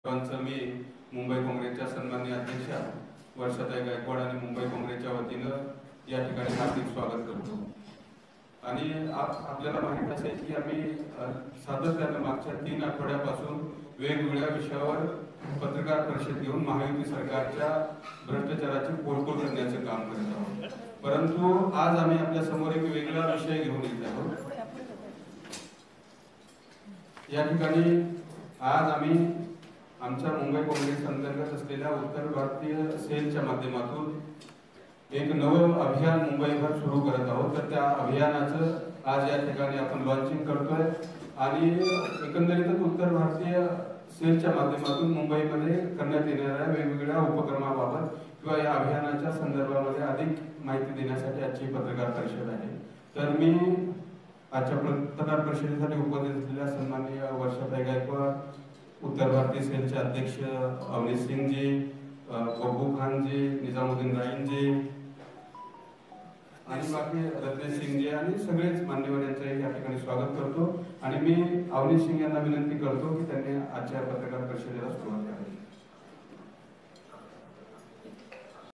मी मुंबई काँग्रेसच्या सन्माननीय अध्यक्षा वर्षाताई गायकवाड आणि मुंबई काँग्रेसच्या वतीनं या ठिकाणी हार्दिक स्वागत करतो। आणि आपल्याला माहित असेल की आम्ही सातत्याने मागच्या 3 आठवड्यापासून वेगवेगळ्या विषयावर पत्रकार परिषद घेऊन महायुती सरकारच्या भ्रष्टाचाराची पोलखोल करण्याचे काम करत आहोत। परंतु आज आम्ही आपल्या समोर एक वेगळा विषय घेऊन येत आहोत। या ठिकाणी आज आम्ही आमच्या मुंबई काँग्रेस अंतर्गत असलेल्या उत्तर भारतीय सेलच्या माध्यमातून एक नवं अभियान मुंबईभर सुरू करत आहोत। तर त्या अभियानाचं आज या ठिकाणी आपण लॉन्चिंग करतोय आणि एकंदरीतच उत्तर भारतीय सेलच्या माध्यमातून मुंबईमध्ये करण्यात येणाऱ्या वेगवेगळ्या उपक्रमाबाबत किंवा या अभियानाच्या संदर्भामध्ये अधिक माहिती देण्यासाठी आजची पत्रकार परिषद आहे। तर मी आजच्या पत्रकार परिषदेसाठी उपस्थित असलेल्या सन्माननीय वर्षाताई गायकवाड, उत्तर भारतीय सेलचे अध्यक्ष अवनीश सिंह जी, बब्बू खान जी, निजामुद्दीन राईन जी आणि बाकी रत्नेश सिंह जी आणि सगळेच मान्यवर यांचे या ठिकाणी स्वागत करतो। आणि मी अवनीश सिंह यांना विनंती करतो की त्यांनी आजच्या पत्रकार परिषदेला सुरुवात करावी।